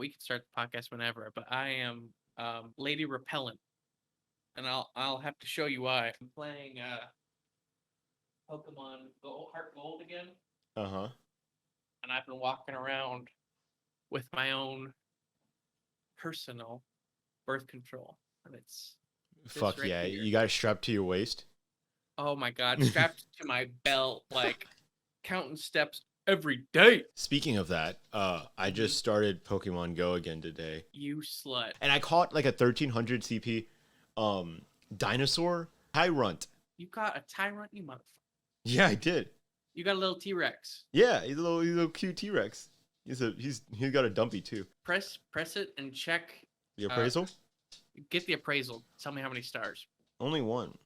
we can start the podcast whenever, but I am Lady Repellent, and I'll have to show you why. I'm playing Pokemon Gold, Heart Gold again, Uh-huh. and I've been walking around with my own personal birth control, and it's this Fuck right yeah. here. You got it strapped to your waist? Oh my god, strapped to my belt, like counting steps every day. Speaking of that, I Mhm. just started Pokemon Go again today. You slut. And I caught like a 1300 CP dinosaur Tyrunt. You got a tyrant, you motherfucker. Yeah, I did. You got a little T-Rex. Yeah, he's a little cute T-Rex. He's got a dumpy too. Press it and check. The appraisal? Get the appraisal. Tell me how many stars. Only one.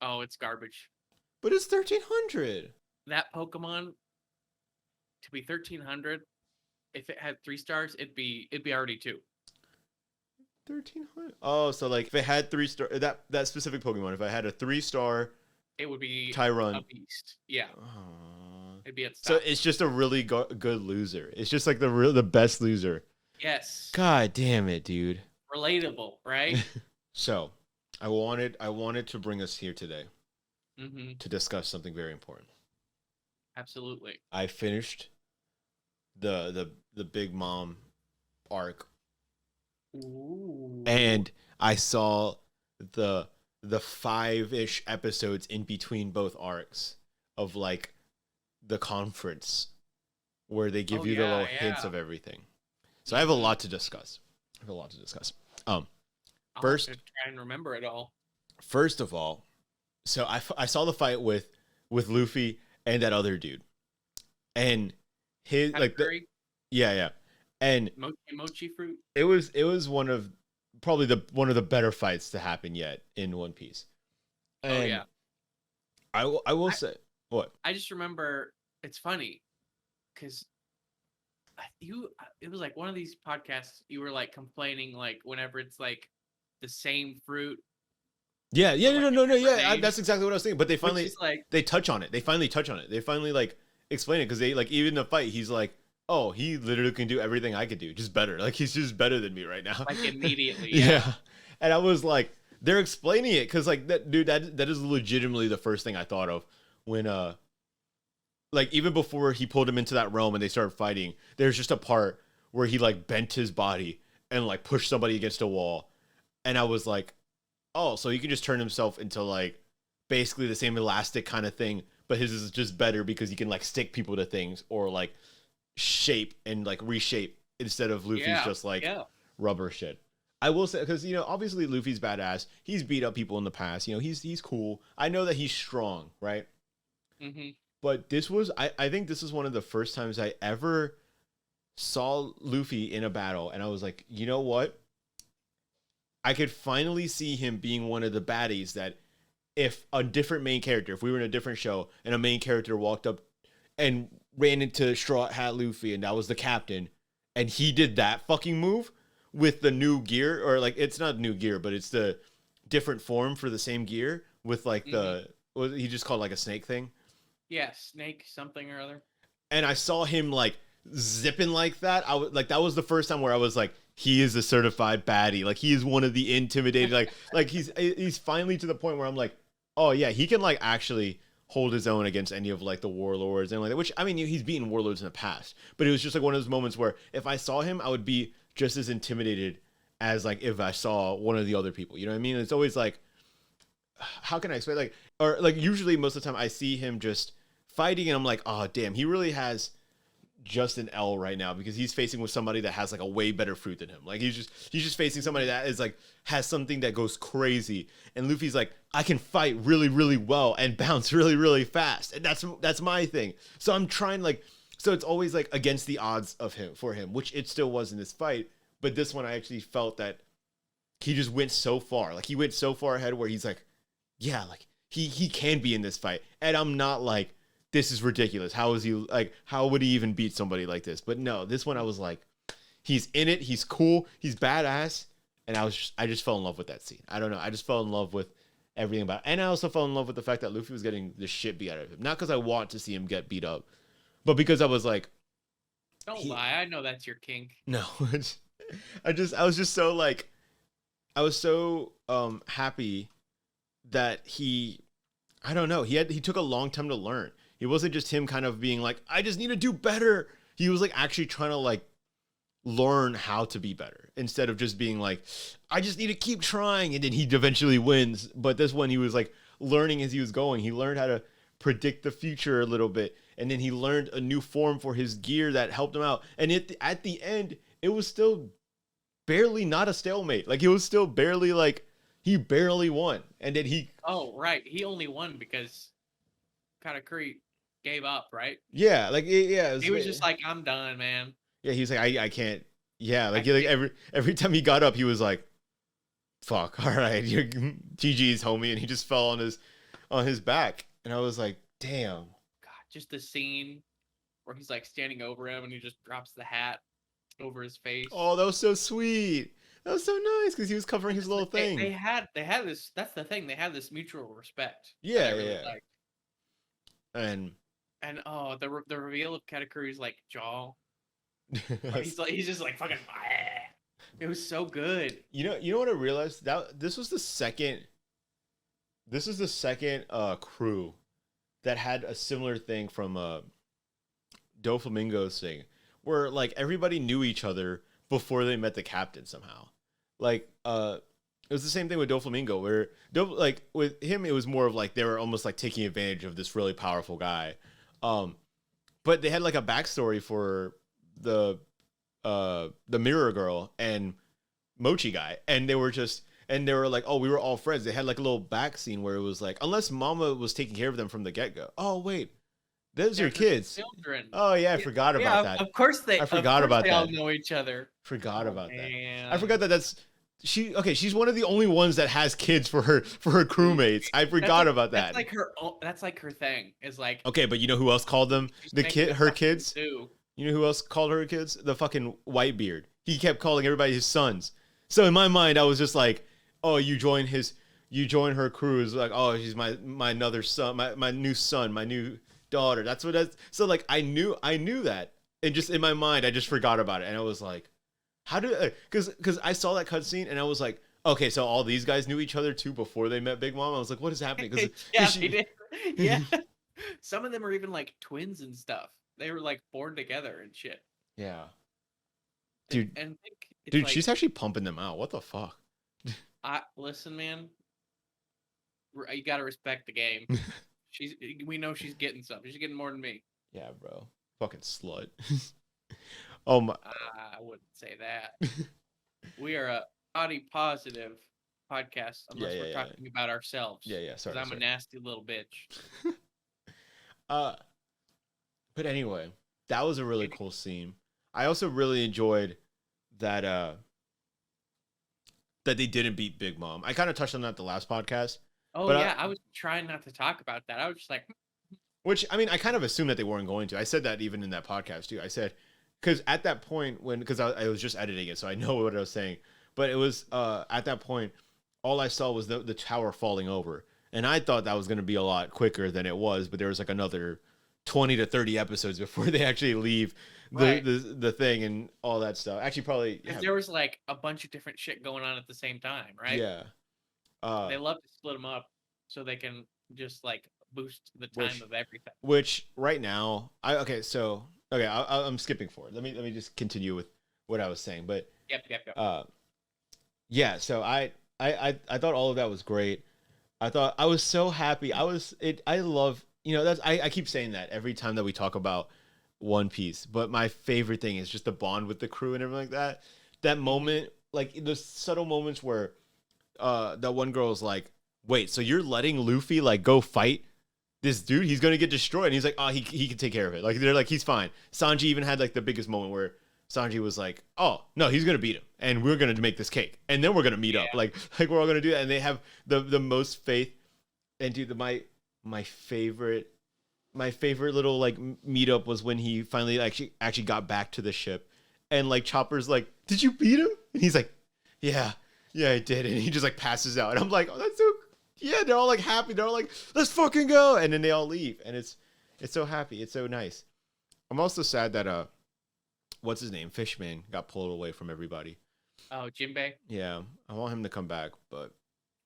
Oh, it's garbage. But it's 1300. That Pokemon to be 1300. If it had 3 stars, it'd be already 2. 1300. Oh, so like if it had 3 star, that specific Pokemon, if I had a 3-star It would be Tyrunt. a beast. Yeah, it'd be at So stop. it's just a really good loser. It's just like the best loser. Yes. God damn it, dude. Relatable, right? So, I wanted to bring us here today Mm-hmm. to discuss something very important. Absolutely. I finished the Big Mom arc, Ooh. and I saw the 5-ish episodes in between both arcs of like the conference where they give Oh, you the yeah, little hints yeah. of everything. So I have a lot to discuss. I'll First- have to try and remember it all. First of all, so I saw the fight with Luffy and that other dude, and his like the, Katakuri, yeah, and mochi fruit. it was one of probably one of the better fights to happen yet in One Piece. And Oh yeah. I will say what. I just remember it's funny because it was like one of these podcasts you were like complaining like whenever it's like the same fruit. Yeah, but, like, no, a different yeah, name, that's exactly what I was thinking. But they which finally is like they touch on it. They finally touch on it. They finally like explain it because they like even the fight. He's like, oh, he literally can do everything I could do, just better. Like he's just better than me right now. like immediately. Yeah. Yeah. And I was like, they're explaining it because like that dude, that is legitimately the first thing I thought of when like even before he pulled him into that realm and they started fighting, there's just a part where he like bent his body and like pushed somebody against a wall. And I was like, oh, so he can just turn himself into like basically the same elastic kind of thing, but his is just better because he can like stick people to things or like shape and like reshape instead of Luffy's Yeah. just like Yeah. rubber shit. I will say because obviously Luffy's badass. He's beat up people in the past. He's cool. I know that he's strong, right? Mm-hmm. But this was I think this is one of the first times I ever saw Luffy in a battle, and I was like, you know what? I could finally see him being one of the baddies that if a different main character, if we were in a different show and a main character walked up and ran into Straw Hat Luffy and that was the captain, and he did that fucking move with the new gear, or like it's not new gear, but it's the different form for the same gear with like the what he just called like a snake thing. Yeah. Snake something or other. And I saw him like zipping like that. I was like, that was the first time where I was like, he is a certified baddie. Like he is one of the intimidating. like he's finally to the point where I'm like, oh yeah, he can like actually hold his own against any of like the warlords and like that. Which I mean, he's beaten warlords in the past, but it was just like one of those moments where if I saw him, I would be just as intimidated as like if I saw one of the other people. You know what I mean? It's always like, how can I explain? Like, or like usually most of the time I see him just fighting and I'm like, oh damn, he really has just an L right now because he's facing with somebody that has like a way better fruit than him. Like he's just facing somebody that is like has something that goes crazy. And Luffy's like, I can fight really, really well and bounce really, really fast. And that's my thing. So I'm trying like, so it's always like against the odds of him for him, which it still was in this fight. But this one I actually felt that he just went so far. Like he went so far ahead where he's like, yeah, like he can be in this fight. And I'm not like, this is ridiculous. How is he like? How would he even beat somebody like this? But no, this one I was like, he's in it. He's cool. He's badass. And I just fell in love with that scene. I don't know. I just fell in love with everything about it. And I also fell in love with the fact that Luffy was getting the shit beat out of him. Not because I want to see him get beat up, but because I was like, Don't lie. I know that's your kink. No, I was just so like, I was so happy that I don't know, he took a long time to learn. It wasn't just him kind of being like, I just need to do better. He was like actually trying to like learn how to be better instead of just being like, I just need to keep trying, and then he eventually wins. But this one, he was like learning as he was going. He learned how to predict the future a little bit, and then he learned a new form for his gear that helped him out. And at the end, it was still barely not a stalemate. Like, it was still barely like, he barely won. And then Oh, right. He only won because Katakuri gave up, right? yeah, like, yeah. He was just like, I'm done, man. Yeah, he was like, I can't. Yeah, like, every time he got up, he was like, fuck, all right, you're GG's, homie. And he just fell on his back. And I was like, damn. God, just the scene where he's like standing over him and he just drops the hat over his face. Oh, that was so sweet. That was so nice because he was covering his little thing. They had this. That's the thing. They had this mutual respect. Yeah, yeah. Liked. And oh, the reveal of Katakuri's like jaw. he's just like fucking. It was so good. You know what I realized? That this was the second crew that had a similar thing from Doflamingo's thing, where like everybody knew each other before they met the captain somehow. Like it was the same thing with Doflamingo, where like with him it was more of like they were almost like taking advantage of this really powerful guy. But they had like a backstory for the mirror girl and Mochi guy, and they were like, oh, we were all friends. They had like a little back scene where it was like, unless Mama was taking care of them from the get-go. Oh wait, those are your kids. Children. Oh yeah, I forgot about that. Of course they. I forgot about they that. All know each other. Forgot about that. I forgot that she's one of the only ones that has kids for her crewmates. I forgot about that. That's like her thing. Is like, okay, but you know who else called them her kids? Too. You know who else called her kids? The fucking Whitebeard. He kept calling everybody his sons. So in my mind, I was just like, oh, you join her crew. It's like, oh, she's my another son, my new son, my new daughter. So like I knew that, and just in my mind, I just forgot about it, and I was like, how do? Because I saw that cutscene, and I was like, okay, so all these guys knew each other too before they met Big Mom. I was like, what is happening? They did. Yeah, some of them are even like twins and stuff. They were like born together and shit. Yeah, dude. Dude, like, she's actually pumping them out. What the fuck? Listen, man. You gotta respect the game. We know she's getting something. She's getting more than me. Yeah, bro. Fucking slut. Oh my. I wouldn't say that. We are a body positive podcast, unless we're talking about ourselves. Yeah. Sorry. I'm a nasty little bitch. But anyway, that was a really cool scene. I also really enjoyed that they didn't beat Big Mom. I kind of touched on that the last podcast. Oh yeah, I was trying not to talk about that. I was just like, which I mean, I kind of assumed that they weren't going to. I said that even in that podcast too. I said because at that point because I was just editing it, so I know what I was saying. But it was at that point, all I saw was the tower falling over, and I thought that was going to be a lot quicker than it was. But there was like another 20 to 30 episodes before they actually leave the thing and all that stuff. Actually, probably there was like a bunch of different shit going on at the same time, right? Yeah. They love to split them up so they can just like boost the time of everything. Which right now, I'm skipping forward. Let me just continue with what I was saying. But yep. Yeah. So I thought all of that was great. I was so happy. I love. I keep saying that every time that we talk about One Piece, but my favorite thing is just the bond with the crew and everything like that. That moment, like the subtle moments where that one girl is like, wait, so you're letting Luffy like go fight this dude? He's gonna get destroyed. And he's like, oh, he can take care of it. Like they're like, he's fine. Sanji even had like the biggest moment where Sanji was like, oh no, he's gonna beat him, and we're gonna make this cake, and then we're gonna meet up. Like we're all gonna do that, and they have the most faith. And dude, my favorite little like meetup was when he finally actually got back to the ship, and like Chopper's like, did you beat him? And he's like, yeah I did. And he just like passes out, and I'm like, oh, that's so, yeah, they're all like happy, they're all like, let's fucking go. And then they all leave, and it's so happy, it's so nice. I'm also sad that what's his name, Fishman, got pulled away from everybody. Oh, Jinbei. Yeah, I want him to come back, but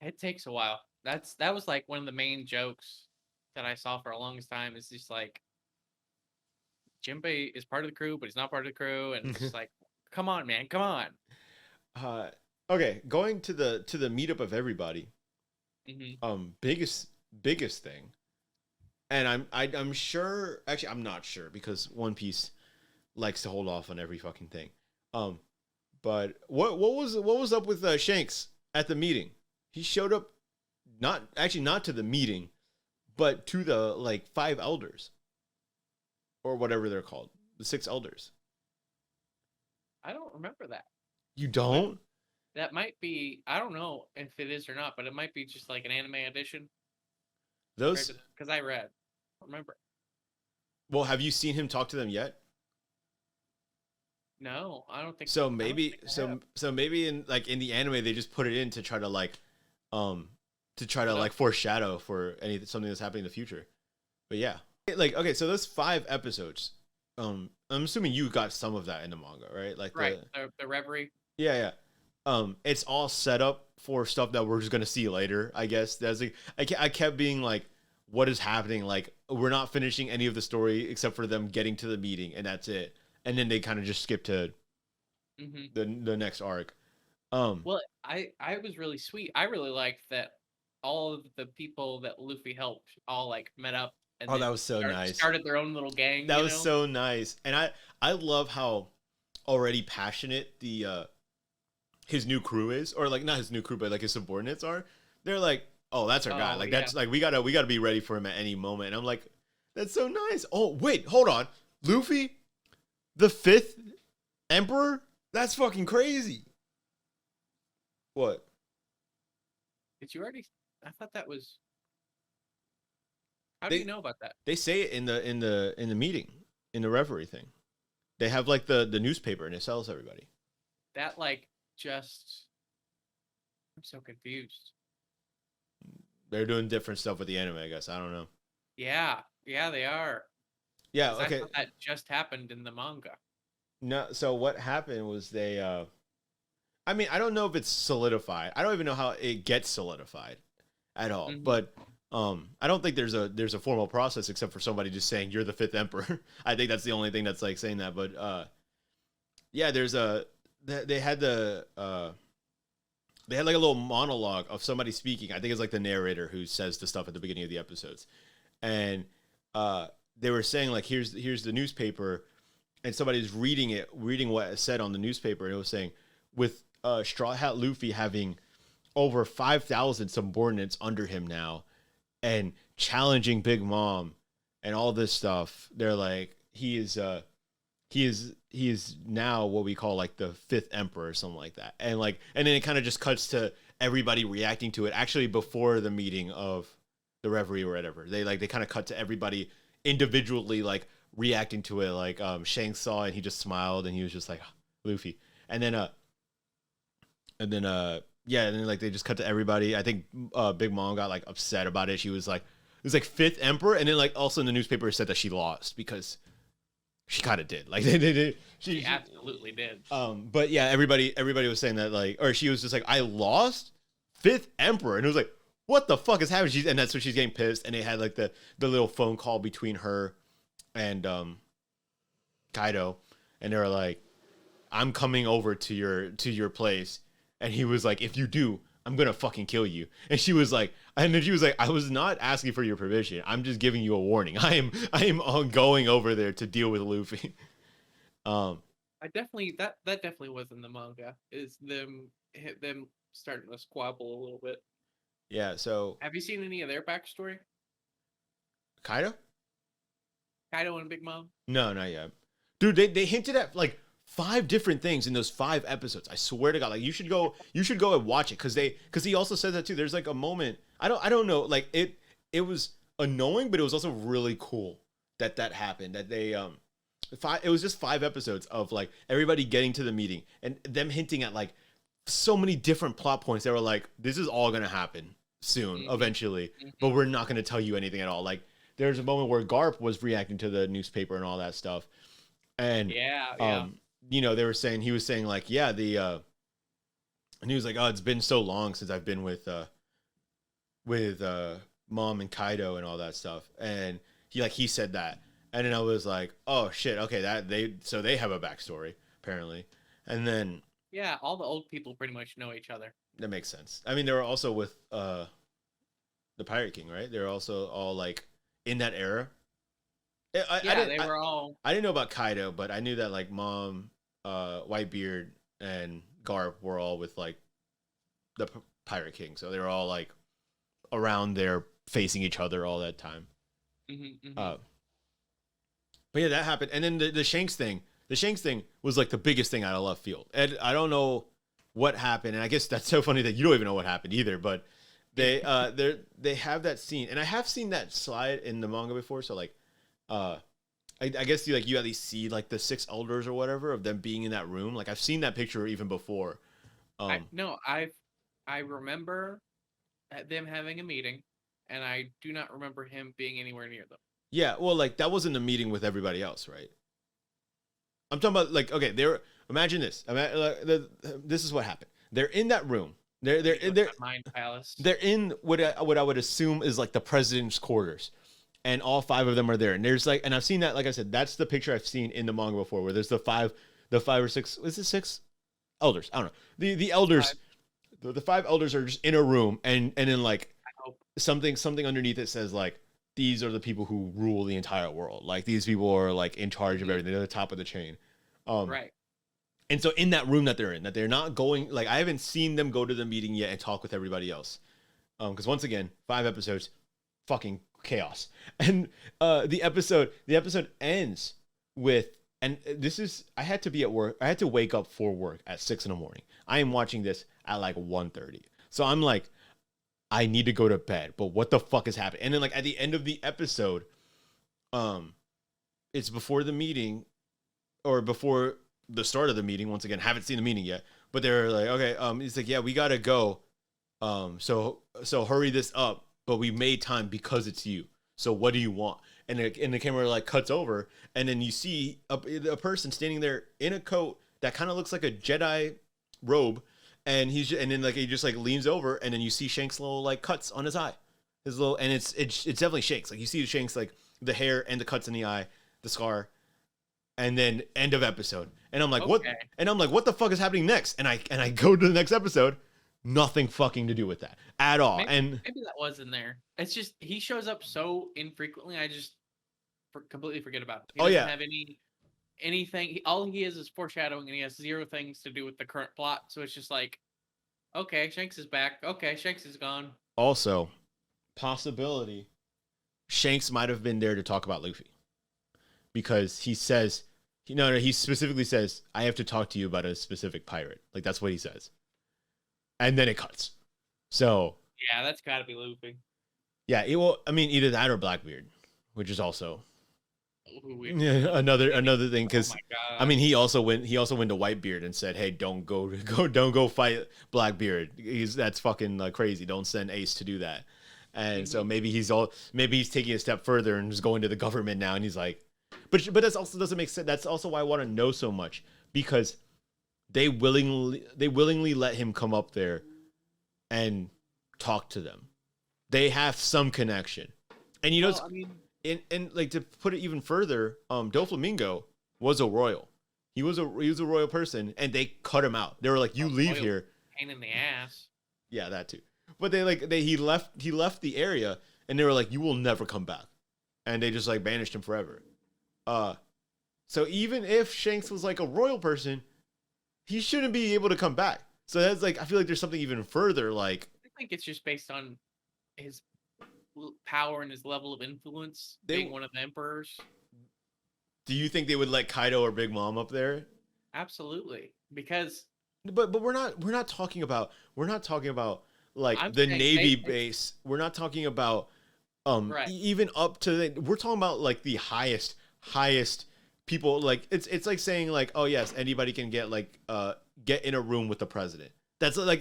It takes a while. That was like one of the main jokes that I saw for a longest time. Is just like Jinbei is part of the crew, but he's not part of the crew, and it's just like, come on, man, come on. Okay, going to the meetup of everybody. Mm-hmm. Biggest thing, and I'm sure. Actually, I'm not sure because One Piece likes to hold off on every fucking thing. But what was up with Shanks at the meeting? He showed up, not to the meeting, but to the like 5 elders, or whatever they're called, the 6 elders. I don't remember that. You don't? That might be. I don't know if it is or not, but it might be just like an anime edition. Those, because I read. I don't remember. well, have you seen him talk to them yet? No, I don't think So I don't maybe think I so maybe in the anime they just put it in to try to like No. like foreshadow for something that's happening in the future. But yeah. Like, okay, so those 5 episodes, I'm assuming you got some of that in the manga, right? Like right. The Reverie. yeah. It's all set up for stuff that we're just gonna see later, I guess. That's like I kept being like, what is happening? Like, we're not finishing any of the story except for them getting to the meeting, and that's it. And then they kind of just skip to the next arc. Well, I was really sweet. I really liked that all of the people that Luffy helped all like met up and Oh, then that was so nice. started their own little gang. That was so nice, and I love how already passionate the his new crew is, or like not his new crew, but like his subordinates are. They're like, oh, that's our guy. Like that's like we gotta be ready for him at any moment. And I'm like, that's so nice. Oh wait, hold on, Luffy, the 5th Emperor. That's fucking crazy. What? Did you already? I thought that was. How do you know about that? They say it in the meeting, in the reverie thing. They have like the newspaper and it tells everybody. That like just. I'm so confused. They're doing different stuff with the anime, I guess. I don't know. Yeah, they are. Yeah, 'Cause okay. I thought that just happened in the manga. No, so what happened was they I mean, I don't know if it's solidified. I don't even know how it gets solidified at all. But I don't think there's a formal process except for somebody just saying you're the 5th Emperor. I think that's the only thing that's like saying that. But yeah, there's they had like a little monologue of somebody speaking. I think it's like the narrator who says the stuff at the beginning of the episodes. And they were saying like here's the newspaper, and somebody's reading what it said on the newspaper, and it was saying with Straw Hat Luffy having over 5,000 subordinates under him now and challenging Big Mom and all this stuff. They're like he is now what we call like the 5th Emperor or something like that. And then it kind of just cuts to everybody reacting to it actually before the meeting of the reverie or whatever. They kind of cut to everybody individually like reacting to it. Like Shanks saw it and he just smiled and he was just like, Luffy. And then like they just cut to everybody. I think Big Mom got like upset about it. She was like, it was like 5th Emperor, and then like also in the newspaper said that she lost because she kind of did. Like they did. She absolutely did. But yeah, everybody was saying that like, or she was just like, I lost 5th Emperor, and it was like, what the fuck is happening? And that's when she's getting pissed. And they had like the little phone call between her and Kaido, and they were like, I'm coming over to your place. And he was like, if you do, I'm gonna fucking kill you. And she was like, I was not asking for your permission. I'm just giving you a warning. I am going over there to deal with Luffy. I definitely that definitely was in the manga. Is them starting to squabble a little bit. Yeah. So have you seen any of their backstory? Kaido and Big Mom? No, not yet. Dude, they hinted at like 5 different things in those 5 episodes. I swear to God, like you should go and watch it because he also said that too. There's like a moment. I don't know. Like it was annoying, but it was also really cool that happened. That they it was just 5 episodes of like everybody getting to the meeting and them hinting at like so many different plot points. They were like, this is all gonna happen soon, eventually, but we're not gonna tell you anything at all. Like there's a moment where Garp was reacting to the newspaper and all that stuff, and they were saying, he was saying like, yeah, and he was like, oh, it's been so long since I've been with mom and Kaido and all that stuff, and he said that, and then I was like, oh shit, okay, that they have a backstory apparently, and then Yeah, all the old people pretty much know each other. that makes sense. I mean, they were also with the Pirate King, right? They're also all like in that era. They were all. I didn't know about Kaido, but I knew that like Mom, Whitebeard, and Garp were all with like the Pirate King, so they were all like around there facing each other all that time. But yeah, that happened, and then the Shanks thing. The Shanks thing was like the biggest thing out of left field, and I don't know what happened. And I guess that's so funny that you don't even know what happened either. But they have that scene, and I have seen that slide in the manga before. So like, I guess you at least see like the 6 elders or whatever of them being in that room. Like I've seen that picture even before. I remember them having a meeting, and I do not remember him being anywhere near them. Yeah, well, like that wasn't a meeting with everybody else, right? I'm talking about like, okay, imagine this. This is what happened. They're in that room. They're Mind Palace. They're in what I would assume is like the president's quarters, and all 5 of them are there. And there's like, and I've seen that. Like I said, that's the picture I've seen in the manga before, where there's the 5 or 6. Is it 6 elders? I don't know. The elders. The 5 elders are just in a room, and then like something underneath it says like, these are the people who rule the entire world. Like these people are like in charge of everything. They're the top of the chain. Right. And so in that room that they're not going, like I haven't seen them go to the meeting yet and talk with everybody else. Because once again, 5 episodes, fucking chaos. And the episode ends with, and this is, I had to be at work. I had to wake up for work at 6 in the morning. I am watching this at like 1:30. So I'm like, I need to go to bed, but what the fuck is happening? And then like at the end of the episode, it's before the meeting or before the start of the meeting. Once again, haven't seen the meeting yet, but they're like, okay, it's like, yeah, we gotta go. So hurry this up, but we made time because it's you. So what do you want? And the camera like cuts over, and then you see a person standing there in a coat that kind of looks like a Jedi robe. And then like he just like leans over, and then you see Shanks' little like cuts on his eye, and it's definitely Shanks. Like you see Shanks like the hair and the cuts in the eye, the scar, and then end of episode. And I'm like, what? And I'm like, what the fuck is happening next? And I go to the next episode, nothing fucking to do with that at all. Maybe that was in there. It's just he shows up so infrequently. I just completely forget about it. He doesn't have anything. All he is foreshadowing, and he has 0 things to do with the current plot. So it's just like, okay, Shanks is back. Okay, Shanks is gone. Also, possibility, Shanks might have been there to talk about Luffy, because he says, he specifically says, I have to talk to you about a specific pirate. Like that's what he says, and then it cuts. So yeah, that's got to be Luffy. Yeah, I mean, either that or Blackbeard, which is also. Another thing, because I mean he also went to Whitebeard and said, hey, don't go fight Blackbeard. That's fucking crazy. Don't send Ace to do that. And so maybe he's taking a step further and just going to the government now, and he's like, but that also doesn't make sense. That's also why I want to know so much, because they willingly let him come up there and talk to them. They have some connection, and And like to put it even further, Doflamingo was a royal. He was a royal person, and they cut him out. They were like, "You leave here." Pain in the ass. Yeah, that too. But he left the area, and they were like, "You will never come back," and they just like banished him forever. So even if Shanks was like a royal person, he shouldn't be able to come back. So that's like, I feel like there's something even further. Like I think it's just based on his power and his level of influence, being one of the emperors. Do you think they would let Kaido or Big Mom up there? Absolutely, because. But we're not talking about like the Navy base. We're not talking about even up to we're talking about like the highest people. Like it's like saying like, oh yes, anybody can get in a room with the president. That's like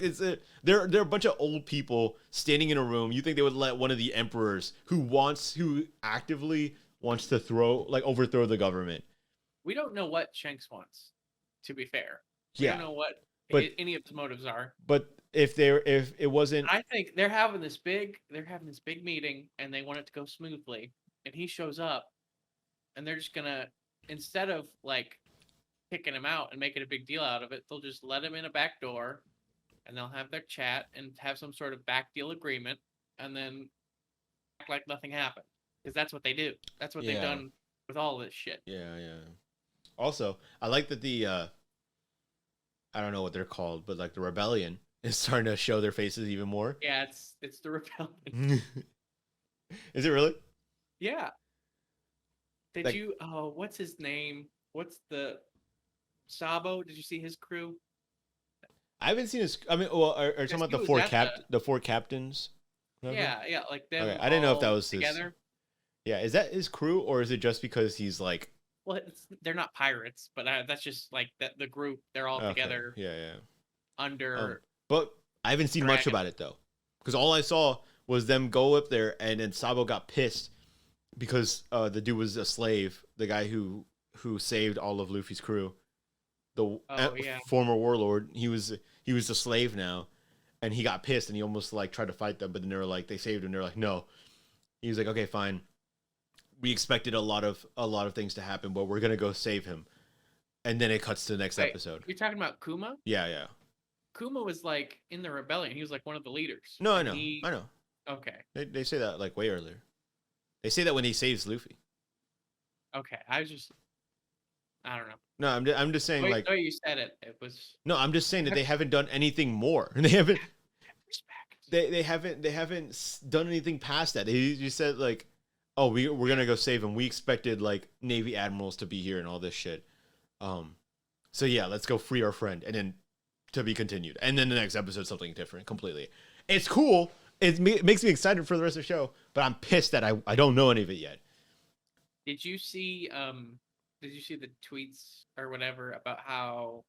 they're a bunch of old people standing in a room. You think they would let one of the emperors who actively wants to overthrow the government? We don't know what Shanks wants. To be fair, we Yeah, don't know what but any of his motives are. but if it wasn't, I think they're having this big meeting, and they want it to go smoothly. And he shows up, and they're just gonna, instead of like kicking him out and making a big deal out of it, they'll just let him in a back door, and they'll have their chat and have some sort of back deal agreement, and then act like nothing happened, because that's what they do. That's what they've yeah, done with all this shit. yeah. Also, I like that the I don't know what they're called, but like the rebellion is starting to show their faces even more. Yeah, it's the rebellion. Is it really? Yeah. Did Like, you? Oh, what's his name? What's the Sabo? Did you see his crew? I haven't seen his. I mean, well, are you talking about the four captains? Whatever? Yeah, like them. Okay, I didn't know if that all was together. his. Yeah, is that his crew, or is it just because he's like? Well, they're not pirates, but that's just like the group. They're all Okay. together. Yeah. Under. But I haven't seen much Dragon. about it though, because all I saw was them go up there, and then Sabo got pissed because the dude was a slave, the guy who saved all of Luffy's crew, the former warlord. He was a slave now, and he got pissed, and he almost like tried to fight them, but then they saved him. They're like, no. He was like, okay, fine. We expected a lot of things to happen, but we're gonna go save him. And then it cuts to the next episode. You're talking about Kuma? Yeah. Kuma was like in the rebellion. He was like one of the leaders. No, I know. I know. Okay. They say that like way earlier. They say that when he saves Luffy. Okay, I don't know. No, I'm just saying like. The way you said it, it was. No, I'm just saying that they haven't done anything more. They haven't. Respect. They haven't done anything past that. He just said like, oh, we're gonna go save him. We expected like Navy admirals to be here and all this shit. So yeah, let's go free our friend, and then to be continued. And then the next episode, something different completely. It's cool. It makes me excited for the rest of the show, but I'm pissed that I don't know any of it yet. Did you see the tweets or whatever about how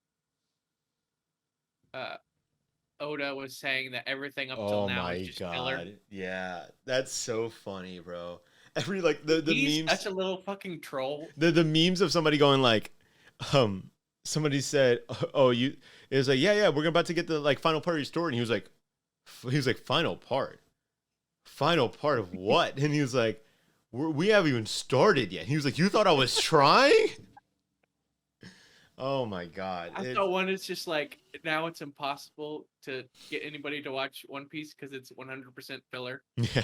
Oda was saying that everything up till now is just filler? Yeah, that's so funny, bro. Every like the He's memes, such a little fucking troll. The memes of somebody going like, somebody said, oh, it was like, yeah, we're about to get the like final part of your story, and he was like final part of what? And he was like, we haven't even started yet. He was like, you thought I was trying? Oh my god. I saw one. It's just like now it's impossible to get anybody to watch One Piece because it's 100% filler. Yeah,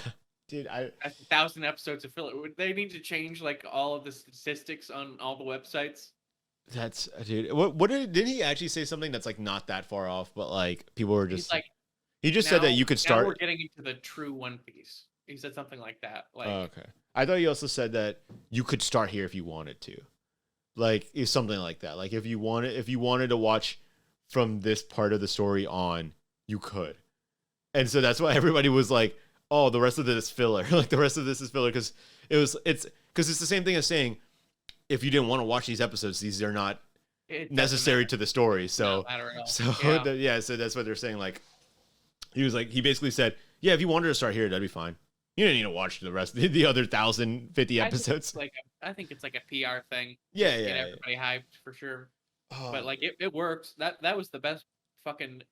dude. That's 1,000 episodes of filler. They need to change like all of the statistics on all the websites. That's dude. What didn't he actually say something that's like not that far off, but like people were just like. He just said that you could start. Now we're getting into the true One Piece. He said something like that. Like, okay. I thought he also said that you could start here if you wanted to. Like, it's something like that. Like, if you wanted to watch from this part of the story on, you could. And so that's why everybody was like, "Oh, the rest of this is filler." Like, the rest of this is filler because it's the same thing as saying if you didn't want to watch these episodes, these are not necessary to the story. So yeah. So that's what they're saying. Like, he basically said, yeah, if you wanted to start here, that'd be fine. You didn't need to watch the rest of the other 1,050 episodes. I think it's like a PR thing. Yeah, get everybody hyped for sure. Oh. But like it works. That was the best fucking.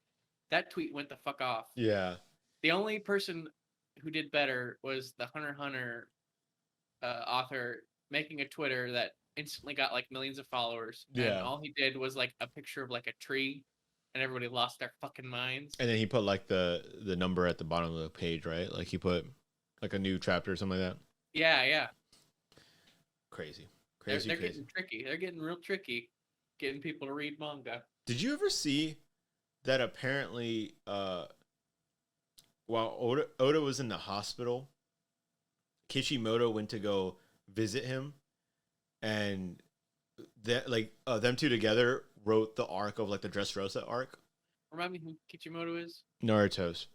That tweet went the fuck off. Yeah. The only person who did better was the Hunter x Hunter author making a Twitter that instantly got like millions of followers. Yeah. And all he did was like a picture of like a tree, and everybody lost their fucking minds. And then he put like the number at the bottom of the page, right? Like he put like a new chapter or something like that. Yeah. Crazy. They're getting tricky. They're getting real tricky, getting people to read manga. Did you ever see that apparently while Oda was in the hospital, Kishimoto went to go visit him, and that them two together wrote the arc of like the Dressrosa arc. Remind me who Kishimoto is? Naruto.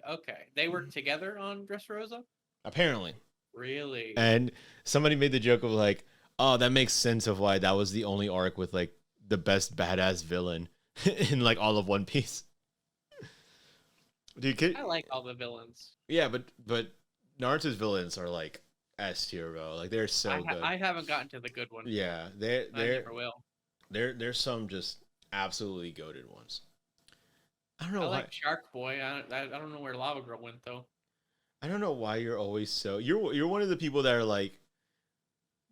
Okay. They worked together on Dressrosa? Apparently. Really? And somebody made the joke of like, oh, that makes sense of why that was the only arc with like the best badass villain in like all of One Piece. Dude, I like all the villains. Yeah, but Naruto's villains are like S tier, bro. Like they're so good. I haven't gotten to the good one. Yeah, I never will. There's some just absolutely goated ones. I don't know I why. like Shark Boy. I don't know where Lava Girl went though. I don't know why you're always so. You're one of the people that are like,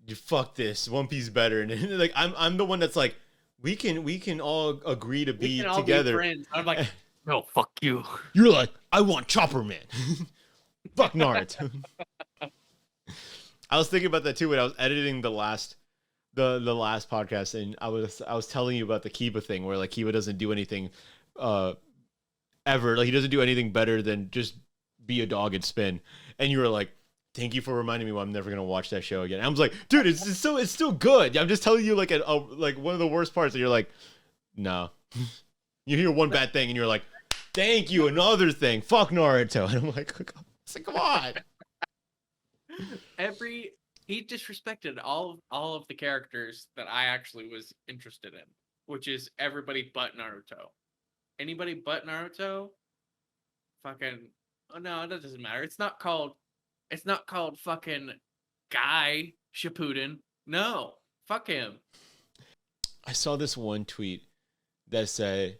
you fuck this. One Piece better, and like I'm the one that's like, we can all agree to We be can all together. be friends. I'm like, no, fuck you. You're like, I want Chopper Man. Fuck Naruto. I was thinking about that too when I was editing the last podcast, and I was telling you about the Kiba thing, where like Kiba doesn't do anything ever. Like he doesn't do anything better than just be a dog and spin. And you were like, thank you for reminding me why I'm never gonna watch that show again. I was like, dude, it's still good. I'm just telling you like like one of the worst parts, and you're like, no. You hear one bad thing and you're like, thank you, another thing. Fuck Naruto. And I'm like, come on. He disrespected all of the characters that I actually was interested in, which is everybody but Naruto. Anybody but Naruto, fucking. Oh no, that doesn't matter. It's not called fucking Guy Shippuden. No, fuck him. I saw this one tweet that said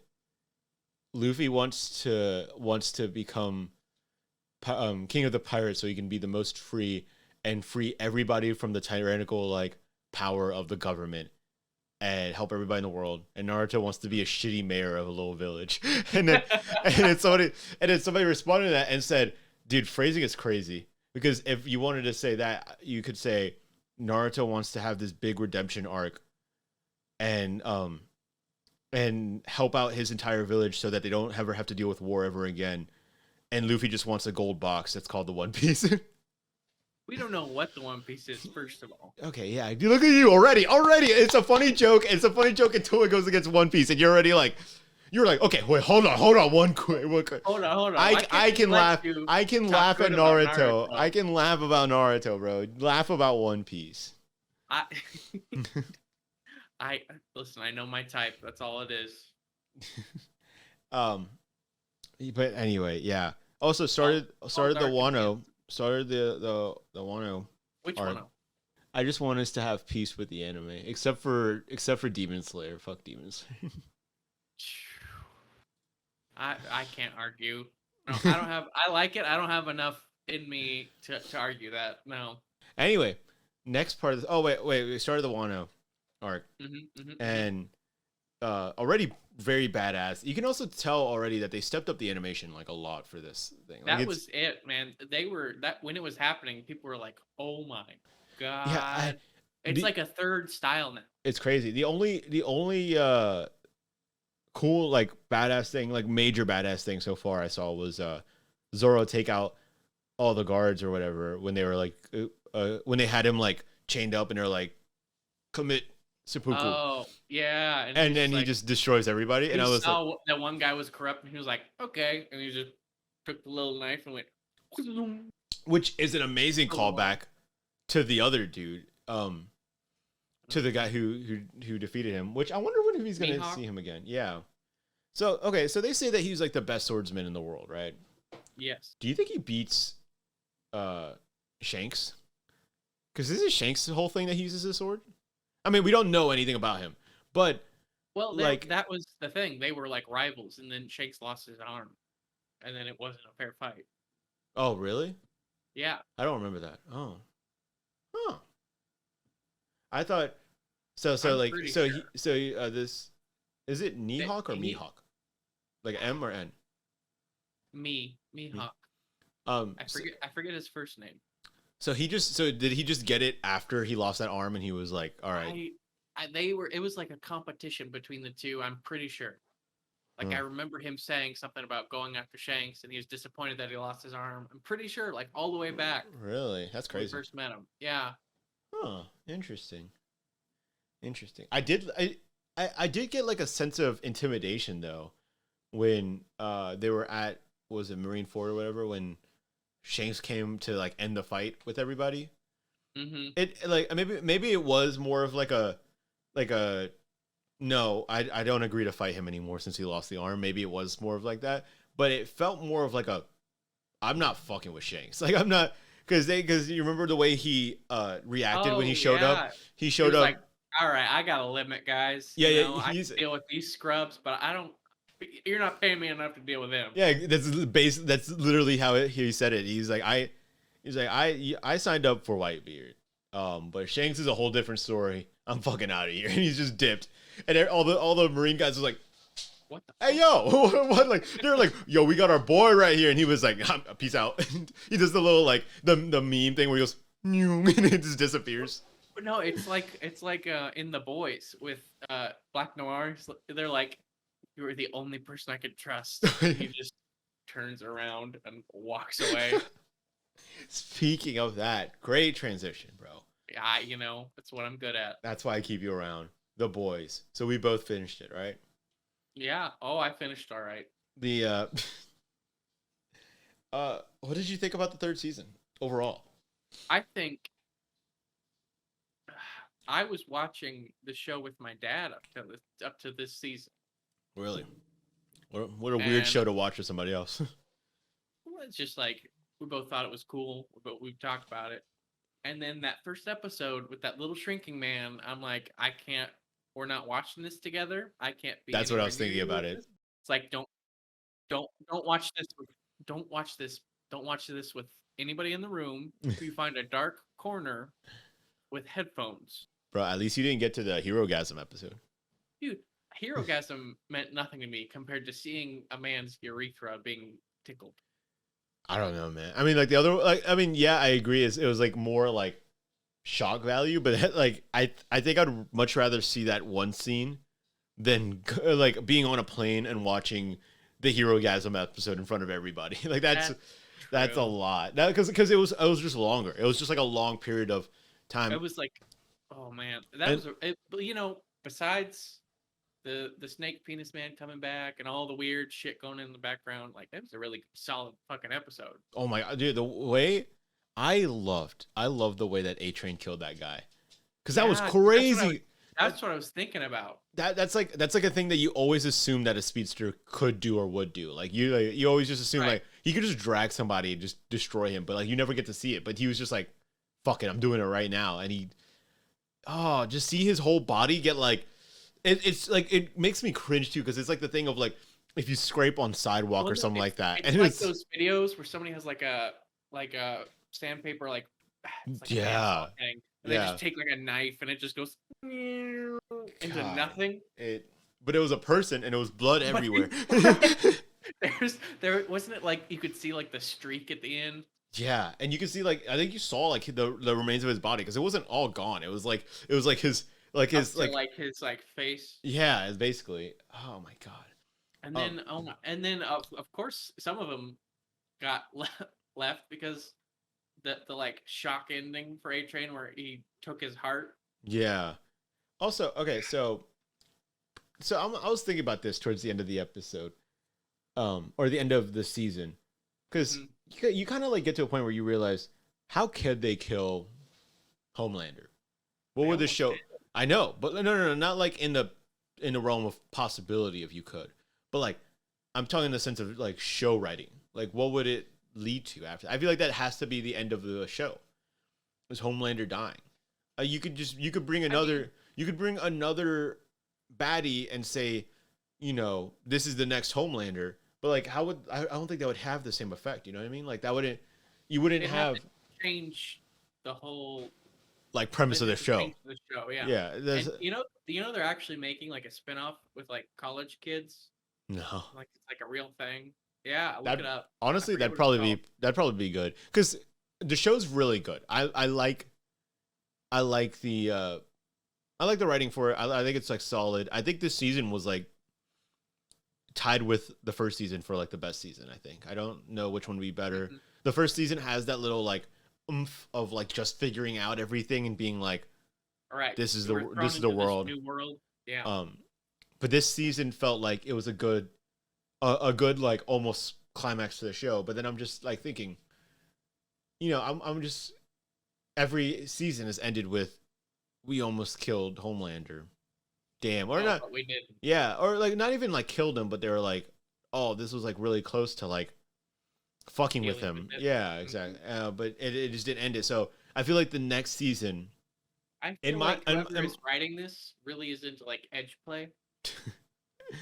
Luffy wants to become king of the pirates so he can be the most free and free everybody from the tyrannical like power of the government and help everybody in the world. And Naruto wants to be a shitty mayor of a little village. And then somebody responded to that and said, dude, phrasing is crazy. Because if you wanted to say that, you could say Naruto wants to have this big redemption arc and help out his entire village so that they don't ever have to deal with war ever again. And Luffy just wants a gold box that's called the One Piece. We don't know what the One Piece is, first of all. Okay, yeah. Look at you already. It's a funny joke. It's a funny joke until it goes against One Piece, and you're already like, okay, wait, hold on, one quick. Hold on. I can laugh. I can laugh at Naruto. Naruto. I can laugh about Naruto, bro. Laugh about One Piece. I listen. I know my type. That's all it is. But anyway, yeah. Also started the Wano. Started the Wano. Which arc. one? I just want us to have peace with the anime, except for Demon Slayer. Fuck Demon Slayer. I can't argue. No, I don't have. I like it. I don't have enough in me to argue that. No. Anyway, next part of this. Oh wait. We started the Wano arc, and already very badass. You can also tell already that they stepped up the animation like a lot for this thing. Like, that was it, man. They were that when it was happening, people were like, "Oh my god!" Yeah, it's like a third style now. It's crazy. The only cool like badass thing, like major badass thing so far I saw was Zoro take out all the guards or whatever when they were like when they had him like chained up and they're like commit seppuku. Oh yeah, and then he just destroys everybody. And I was like, that one guy was corrupt, and he was like, "Okay," and he just took the little knife and went. Which is an amazing callback to the other dude, to the guy who defeated him. Which I wonder when he's gonna see him again. Yeah. So okay, so they say that he's like the best swordsman in the world, right? Yes. Do you think he beats Shanks? Because this is Shanks' whole thing that he uses his sword. I mean, we don't know anything about him, but that was the thing. They were like rivals, and then Shanks lost his arm, and then it wasn't a fair fight. Oh, really? Yeah. I don't remember that. Oh. Huh. I thought so. This is it Mihawk or Mihawk? Like M or N? Mihawk. I forget his first name. So did he just get it after he lost that arm and he was like, all right. It was like a competition between the two, I'm pretty sure. Like I remember him saying something about going after Shanks and he was disappointed that he lost his arm. I'm pretty sure, like all the way back. Really? That's crazy. When we first met him. Yeah. Huh. Interesting. I did get like a sense of intimidation though when they were at was it Marine Ford or whatever when Shanks came to like end the fight with everybody. Mm-hmm. It like maybe it was more of like a no, I don't agree to fight him anymore since he lost the arm. Maybe it was more of like that, but it felt more of like I'm not fucking with Shanks. Like I'm not because you remember the way he reacted when he showed up. He showed up. Like, all right, I got a limit, guys. Yeah, You yeah, know, I can deal with these scrubs, but I don't. You're not paying me enough to deal with them. yeah. That's literally how he said it. I signed up for Whitebeard. But Shanks is a whole different story. I'm fucking out of here. And he's just dipped. And all the Marine guys was like, What the hey yo, what? Like they're like, yo, we got our boy right here, and he was like, peace out. He does the little like the meme thing where he goes, and it just disappears. No, it's like in The Boys with Black Noir. They're like, you were the only person I could trust. And he just turns around and walks away. Speaking of that, great transition, bro. Yeah, you know, that's what I'm good at. That's why I keep you around. The Boys. So we both finished it, right? Yeah. Oh, I finished all right. The what did you think about the third season overall? I think I was watching the show with my dad up to this season. Really? What a weird show to watch with somebody else. Well, it's just like we both thought it was cool, but we've talked about it. And then that first episode with that little shrinking man, I'm like, I can't. We're not watching this together. I can't be. That's what I was thinking about it. It's like don't watch this. Don't watch this. Don't watch this with anybody in the room. If you find a dark corner with headphones. Bro, at least you didn't get to the Herogasm episode. Dude, Herogasm meant nothing to me compared to seeing a man's urethra being tickled. I don't know, man. I mean, like the other, like, I mean, yeah, I agree. It was like more like shock value, but like I think I'd much rather see that one scene than like being on a plane and watching the Herogasm episode in front of everybody. Like that's a lot. That because it was just longer. It was just like a long period of time. It was like, oh man, that was you know, besides the snake penis man coming back and all the weird shit going in the background, like that was a really solid fucking episode. Oh my god, dude, the way I loved the way that A-Train killed that guy. Cuz that was crazy. That's what I was thinking about. That's like a thing that you always assume that a speedster could do or would do. Like you always just assume like he could just drag somebody and just destroy him, but like you never get to see it. But he was just like, fuck it, I'm doing it right now. And he just see his whole body get like it's like it makes me cringe too, because it's like the thing of like if you scrape on sidewalk or something like that. It's like those videos where somebody has like a sandpaper like yeah. Thing, and they just take like a knife and it just goes into nothing. But it was a person and it was blood everywhere. There wasn't it like you could see like the streak at the end. Yeah, and you can see like I think you saw like the remains of his body, because it wasn't all gone. It was like his face. Yeah, it's basically. Oh my god. And then of course some of them got left because the like shock ending for A-Train where he took his heart. Yeah. Also, okay, so I was thinking about this towards the end of the episode, or the end of the season, because you kind of like get to a point where you realize, how could they kill Homelander? What would the show? I know, but no, not like in the realm of possibility if you could, but like I'm talking in the sense of like show writing. Like what would it lead to after? I feel like that has to be the end of the show. Is Homelander dying? You could bring another baddie and say, you know, this is the next Homelander. But like, I don't think that would have the same effect. You know what I mean? Like you wouldn't have change the whole like premise of the show. Yeah. Yeah. And you know they're actually making like a spinoff with like college kids. No. Like it's like a real thing. Yeah, look it up. Honestly, that'd probably be good, because the show's really good. I like the writing for it. I think it's like solid. I think this season was like tied with the first season for like the best season. I think. I don't know which one would be better. Mm-hmm. The first season has that little like oomph of like just figuring out everything and being like, all right, this is the world. New world. Yeah. But this season felt like it was a good like almost climax to the show. But then I'm just like thinking, you know, I'm just, every season has ended with, we almost killed Homelander. Damn. Or not. We did. Yeah. Or like not even like killed him, but they were like, oh, this was like really close to like fucking with him. Yeah, exactly. But it just didn't end it. So I feel like the next season I In feel my like whoever is writing this really is into like edge play.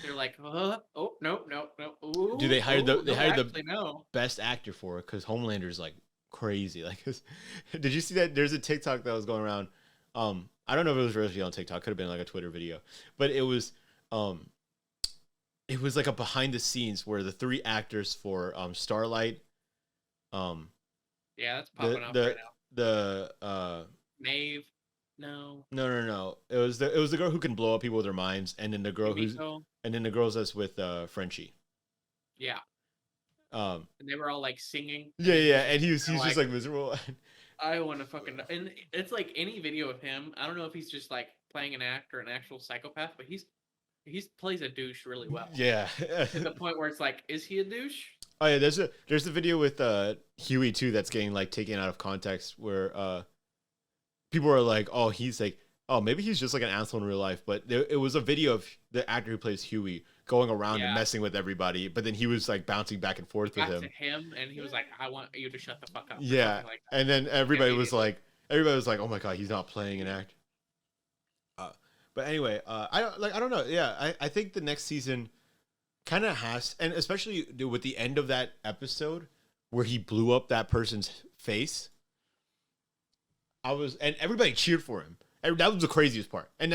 They're like, oh no, no, no, do ooh, they hired oh they no, hired the actually no. best actor for it, because Homelander's like crazy. Like, did you see that? There's a TikTok that was going around. I don't know if it was really on TikTok. Could have been like a Twitter video, but um, it was like a behind the scenes where the three actors for Starlight, um, Yeah, that's popping off the right now. Maeve, no. no. It was the girl who can blow up people with her minds, and then Yumiko, the girls that's with Frenchie. yeah. Um, And they were all like singing. yeah, and he's kinda just like miserable. I want to fucking. And it's like any video of him. I don't know if he's just like playing an act or an actual psychopath, but he's plays a douche really well. Yeah. To the point where it's like, is he a douche? Oh yeah, there's a video with Huey too that's getting like taken out of context, where people are like, oh, he's like, oh, maybe he's just like an asshole in real life, but it was a video of the actor who plays Huey going around and messing with everybody, but then he was like bouncing back and forth with him. To him, and he was like, I want you to shut the fuck up. Yeah, like and then everybody was like, oh my god, he's not playing an act. But anyway, I don't know. Yeah, I think the next season kind of has, and especially with the end of that episode where he blew up that person's face. And everybody cheered for him. That was the craziest part, and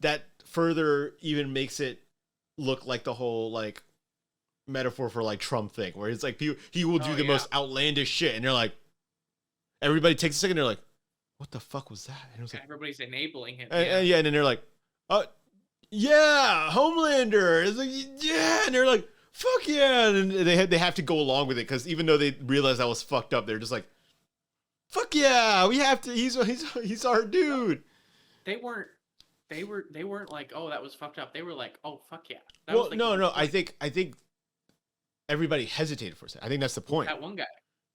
that further even makes it look like the whole like metaphor for like Trump thing, where it's like he will do the most outlandish shit, and they're like, everybody takes a second, they're like, what the fuck was that? And it was like, everybody's enabling him. And then they're like, yeah, Homelander. It's like, yeah, and they're like, fuck yeah, and they have to go along with it, because even though they realize that was fucked up, they're just like, fuck yeah, we have to. He's our dude. They weren't like, oh, that was fucked up. They were like, oh, fuck yeah. Well, no. I think everybody hesitated for a second. I think that's the point. That one guy.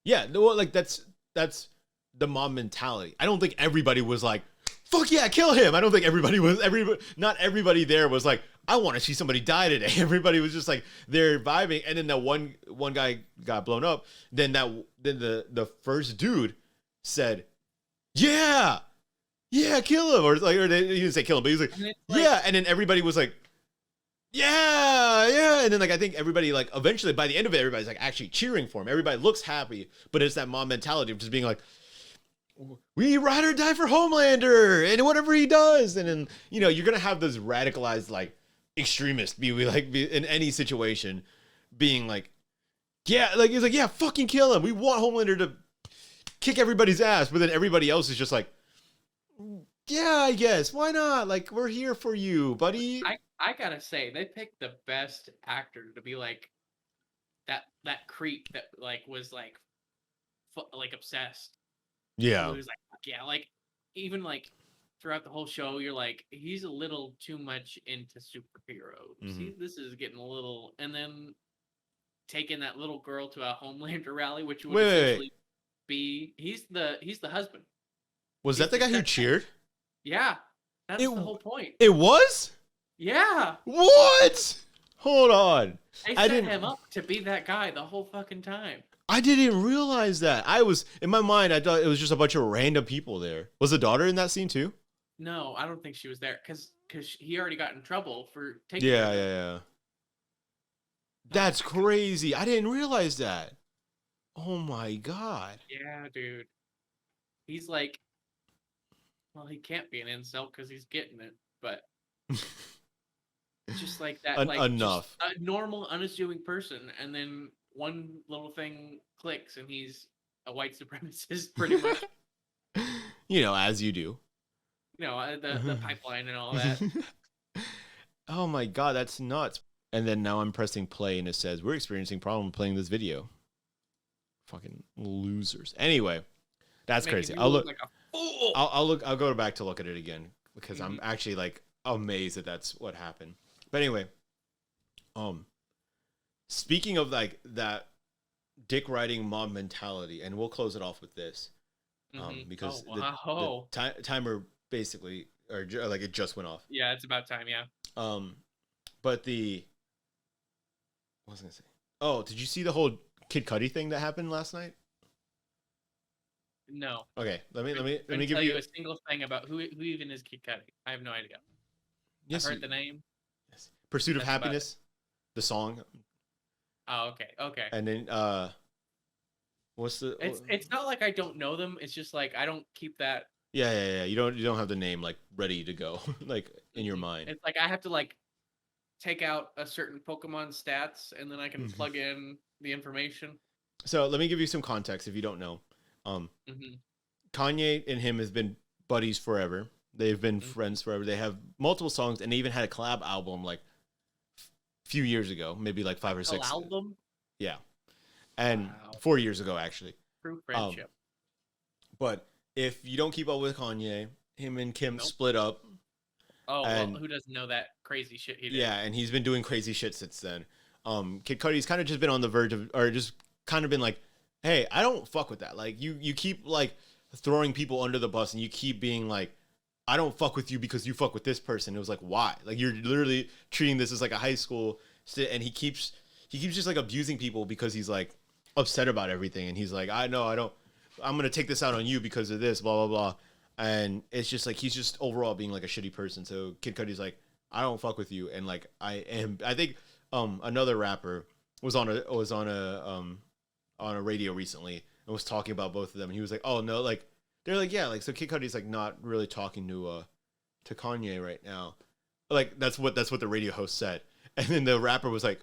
Yeah, well, like that's the mob mentality. I don't think everybody was like, fuck yeah, kill him. I don't think not everybody there was like, I want to see somebody die today. Everybody was just like, they're vibing, and then that one guy got blown up. Then the first dude said, yeah, kill him, or he didn't say kill him, but he was like, yeah, and then everybody was like, yeah, and then like I think everybody, like, eventually by the end of it, everybody's like actually cheering for him. Everybody looks happy, but it's that mob mentality of just being like, we ride or die for Homelander and whatever he does. And then, you're gonna have those radicalized like extremists be in any situation being like, yeah, like he's like, yeah, fucking kill him, we want Homelander to kick everybody's ass. But then everybody else is just like, yeah, I guess, why not, like, we're here for you, buddy. I gotta say, they picked the best actor to be like that creep that like was like obsessed. Yeah. It was like, yeah, like even like throughout the whole show, you're like, he's a little too much into superheroes. Mm-hmm. This is getting a little, and then taking that little girl to a Homelander rally, which would essentially be he's the husband. Was that the guy who cheered? Yeah, that's the whole point. It was? Yeah. What? Hold on. They set him up to be that guy the whole fucking time. I didn't realize that. In my mind, I thought it was just a bunch of random people there. Was the daughter in that scene too? No, I don't think she was there, because he already got in trouble for taking. Yeah. That's crazy. I didn't realize that. Oh my god. Yeah, dude. He's like, well, he can't be an incel because he's getting it, but just like that, like enough. Just a normal, unassuming person, and then one little thing clicks, and he's a white supremacist, pretty much. As you do. The pipeline and all that. Oh my god, that's nuts. And then now I'm pressing play, and it says, we're experiencing problem playing this video. Fucking losers. Anyway, that's crazy. I'll look. Like a fool. I'll go back to look at it again, because I'm actually like amazed that that's what happened. But anyway, speaking of like that dick riding mob mentality, and we'll close it off with this, because the timer basically, or like it just went off. Yeah, it's about time. Yeah. But what was I gonna say? Oh, did you see the whole Kid Cudi thing that happened last night? No. Okay, let me Couldn't give tell you. you a single thing about who even is Kid Cudi. I have no idea. I've Yes, heard the name. yes. Pursuit of That's about it. Happiness, the song, Oh, okay, okay. and then what's the? It's not like I don't know them. It's just like I don't keep that. Yeah. You don't have the name like ready to go, like in your mind. It's like I have to like take out a certain Pokemon stats and then I can Mhm. plug in the information. So let me give you some context if you don't know. Hmm. Kanye and him has been buddies forever. They've been Hmm. friends forever. They have multiple songs, and they even had a collab album like a few years ago, maybe like 5 or 6. Album. Yeah, and Wow. 4 years ago actually. True Um, friendship. but if you don't keep up with Kanye, him and Kim Nope. split up, Oh well, and who doesn't know that crazy shit he did? yeah, and he's been doing crazy shit since then. Kid Cudi's kind of just been on the verge of, or just kind of been like, hey, I don't fuck with that. Like you keep like throwing people under the bus, and you keep being like, I don't fuck with you because you fuck with this person. It was like, why? Like you're literally treating this as like a high school, and he keeps just like abusing people because he's like upset about everything, and he's like, I know, I don't, I'm gonna take this out on you because of this, blah blah blah, and it's just like he's just overall being like a shitty person. So Kid Cudi's like, I don't fuck with you, and like I think another rapper was on a radio recently and was talking about both of them, and he was like, oh no, like they're like, yeah, like so Kid Cudi's like not really talking to Kanye right now. Like that's what the radio host said. And then the rapper was like,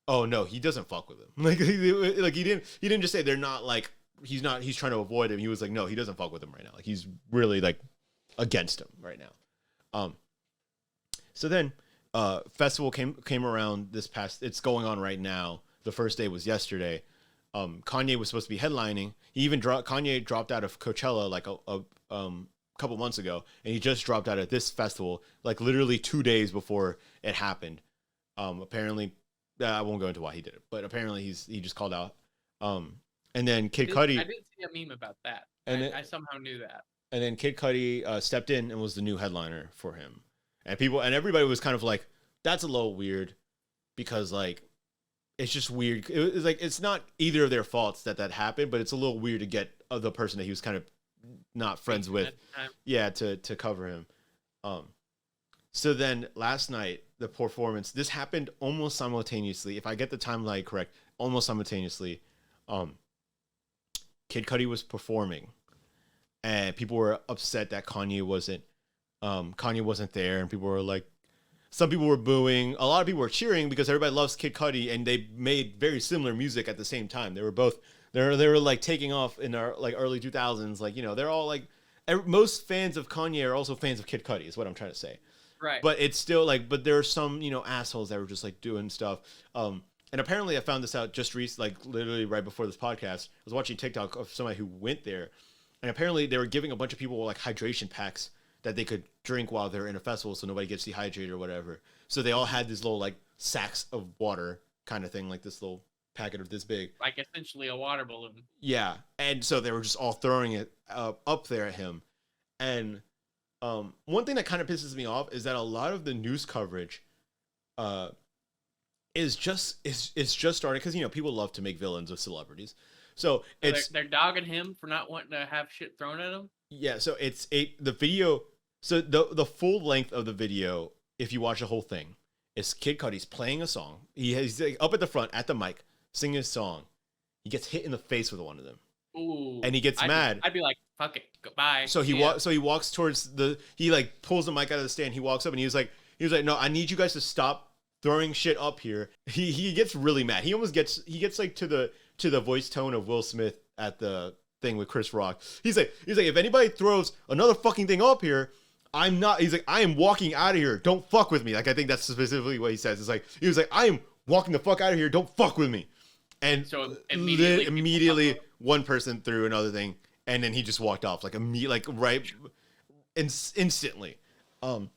"Oh no, he doesn't fuck with him." Like he didn't just say they're not like he's trying to avoid him. He was like, "No, he doesn't fuck with him right now. Like he's really like against him right now." So then festival came around this past, it's going on right now. The first day was yesterday. Kanye was supposed to be headlining. Kanye dropped out of Coachella like a couple months ago, and he just dropped out at this festival like literally 2 days before it happened. Apparently, I won't go into why he did it, but apparently he just called out. And then Kid Cudi, I did see a meme about that. I somehow knew that. and then Kid Cudi stepped in and was the new headliner for him, and everybody was kind of like, that's a little weird, because like it's just weird. It was like it's not either of their faults that happened, but it's a little weird to get the person that he was kind of not friends with, yeah, to cover him. So then last night the performance, this happened almost simultaneously, if I get the timeline correct, almost simultaneously. Kid Cudi was performing, and people were upset that Kanye wasn't there, and people were like, some people were booing, a lot of people were cheering because everybody loves Kid Cudi, and they made very similar music at the same time. They were like taking off in our like early 2000s, like, you know, they're all like, most fans of Kanye are also fans of Kid Cudi is what I'm trying to say. Right. But it's still like, but there are some, you know, assholes that were just like doing stuff. And apparently I found this out just recently, like literally right before this podcast. I was watching TikTok of somebody who went there, and apparently they were giving a bunch of people like hydration packs that they could drink while they're in a festival, so nobody gets dehydrated or whatever. So they all had these little like sacks of water kind of thing, like this little packet of this big, like essentially a water balloon. Yeah, and so they were just all throwing it up there at him. And one thing that kind of pisses me off is that a lot of the news coverage is just starting, because, you know, people love to make villains of celebrities. So they're dogging him for not wanting to have shit thrown at him. Yeah, so the video. So the full length of the video, if you watch the whole thing, is Kid Cudi's playing a song. He's like up at the front at the mic singing his song. He gets hit in the face with one of them. Ooh, and he gets mad. I'd be like, fuck it, goodbye. So he walks towards he like pulls the mic out of the stand. He walks up and he was like, no, I need you guys to stop throwing shit up here. He gets really mad. He gets like to the voice tone of Will Smith at the thing with Chris Rock. He's like, if anybody throws another fucking thing up here, I'm not. He's like, I am walking out of here. Don't fuck with me. Like, I think that's specifically what he says. It's like, he was like, I am walking the fuck out of here. Don't fuck with me. And so immediately one person threw another thing, and then he just walked off instantly. But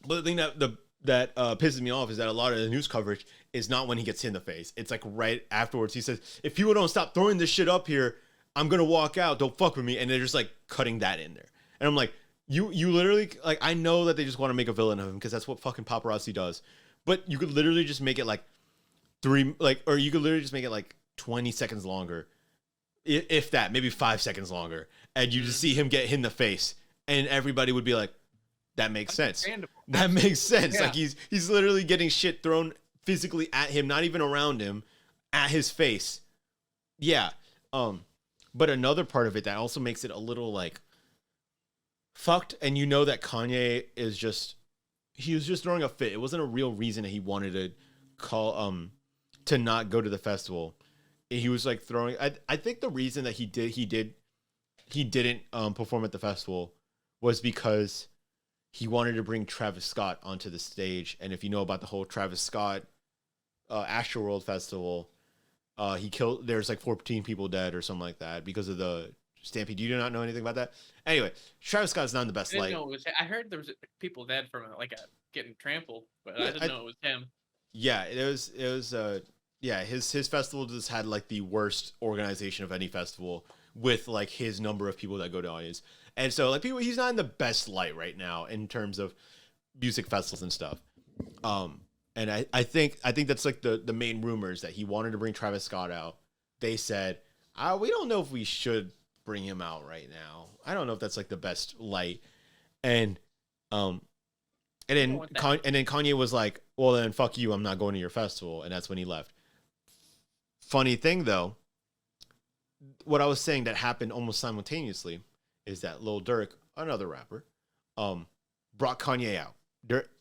the thing that pisses me off is that a lot of the news coverage is not when he gets hit in the face. It's like right afterwards. He says, if people don't stop throwing this shit up here, I'm gonna walk out. Don't fuck with me. And they're just like cutting that in there. And I'm like, you literally, like, I know that they just want to make a villain of him because that's what fucking paparazzi does. But you could literally just make it like 20 seconds longer if that, maybe 5 seconds longer, and you just see him get hit in the face, and everybody would be like, that makes sense. That makes sense. Yeah. Like he's literally getting shit thrown physically at him, not even around him, at his face. Yeah. But another part of it that also makes it a little like fucked, and you know that Kanye is just, he was just throwing a fit. It wasn't a real reason that he wanted to to not go to the festival. He was like throwing, I think the reason that he didn't perform at the festival was because he wanted to bring Travis Scott onto the stage. And if you know about the whole Travis Scott Astroworld Festival, there's like 14 people dead or something like that because of the stampede. You do not know anything about that? Anyway, Travis Scott's not in the best light. I heard there was people dead from getting trampled, but I didn't know it was him. Yeah, it was yeah, his festival just had like the worst organization of any festival with like his number of people that go to audience. And so like he's not in the best light right now in terms of music festivals and stuff. And I think that's like the main rumors that he wanted to bring Travis Scott out. They said, we don't know if we should bring him out right now. I don't know if that's like the best light. And then Kanye was like, well then fuck you, I'm not going to your festival. And that's when he left. Funny thing though, what I was saying that happened almost simultaneously is that Lil Durk, another rapper, brought Kanye out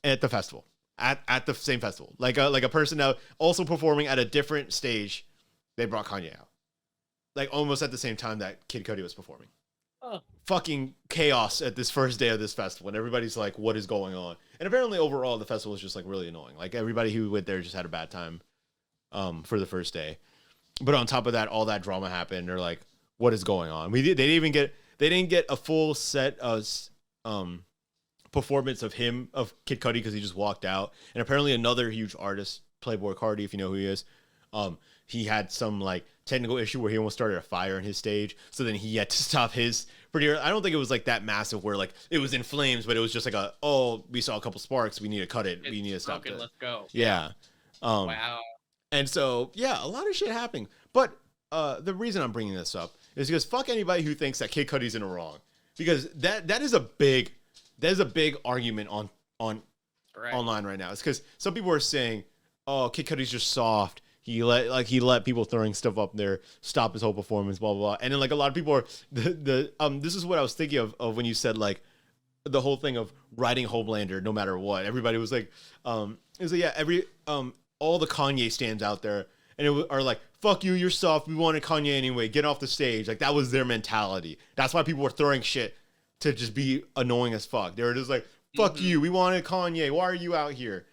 at the festival, at the same festival, like a person that also performing at a different stage. They brought Kanye out, like almost at the same time that Kid Cudi was performing. Oh. Fucking chaos at this first day of this festival, and everybody's like, "What is going on?" And apparently, overall, the festival was just like really annoying. Like everybody who went there just had a bad time, for the first day. But on top of that, all that drama happened. They're like, "What is going on?" They didn't get a full set of performance of Kid Cudi because he just walked out. And apparently another huge artist, Playboy Cardi, if you know who he is, he had some like technical issue where he almost started a fire in his stage. So then he had to stop his pretty early. I don't think it was like that massive where like it was in flames, but it was just like we saw a couple sparks. We need to cut it. We need to stop it. Let's go. Yeah. Wow. And so, yeah, a lot of shit happening. But the reason I'm bringing this up is because fuck anybody who thinks that Kid Cudi's in the wrong, because that is a big argument on online right now. It's because some people are saying, "Oh, Kid Cudi's just soft. He let people throwing stuff up there stop his whole performance, blah blah blah." And then like a lot of people are this is what I was thinking of when you said like the whole thing of riding Homelander no matter what. Everybody was like, it was like, yeah, all the Kanye stands out there and are like, fuck you, you're soft. We wanted Kanye anyway. Get off the stage. Like that was their mentality. That's why people were throwing shit to just be annoying as fuck. They were just like, fuck you. We wanted Kanye. Why are you out here?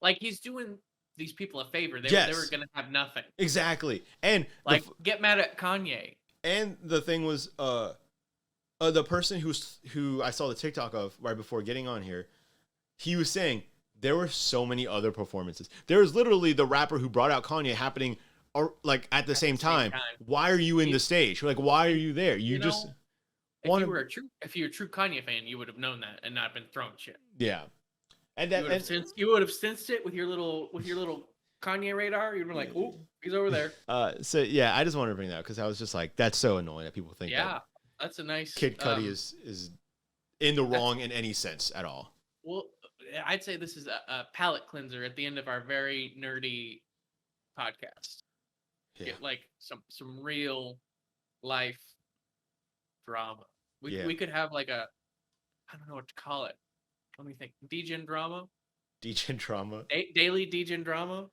Like he's doing these people a favor. They were going to have nothing. Exactly. And like get mad at Kanye. And the thing was, the person who I saw the TikTok of right before getting on here, he was saying there were so many other performances. There was literally the rapper who brought out Kanye happening like at the same time. Why are you in the stage? Like, why are you there? You just want to. If you're a true Kanye fan, you would have known that and not been throwing shit. Yeah, and you would have sensed it with your little Kanye radar. You'd be like, "Ooh, he's over there." So yeah, I just wanted to bring that up because I was just like, that's so annoying that people think. Yeah, that's a nice. Kid Cudi is in the wrong in any sense at all. Well, I'd say this is a palate cleanser at the end of our very nerdy podcast. Yeah. Get like some real life drama. We could have like I don't know what to call it. Let me think. Degen drama. Degen drama. Daily Degen drama.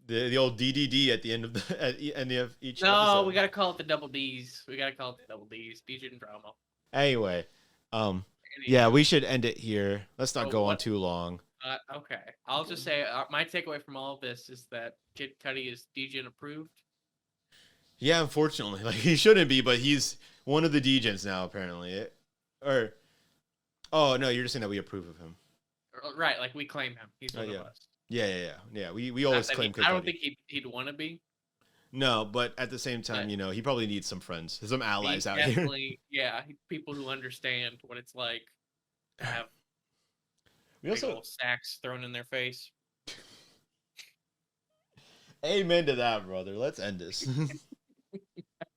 The old DDD at the end of each No, episode. We gotta call it the double D's. Degen drama. Anyway, yeah, we should end it here. Let's not go on too long. Okay. I'll just say my takeaway from all of this is that Kid Cudi is Degen approved. Yeah, unfortunately. Like he shouldn't be, but he's one of the Degens now, apparently. Oh, no, you're just saying that we approve of him. Right, like we claim him. He's one of us. Yeah. We always claim Kid Cudi. I don't think he'd want to be. No, but at the same time, he probably needs some friends, some allies out here. Yeah, people who understand what it's like to have big old sacks thrown in their face. Amen to that, brother. Let's end this.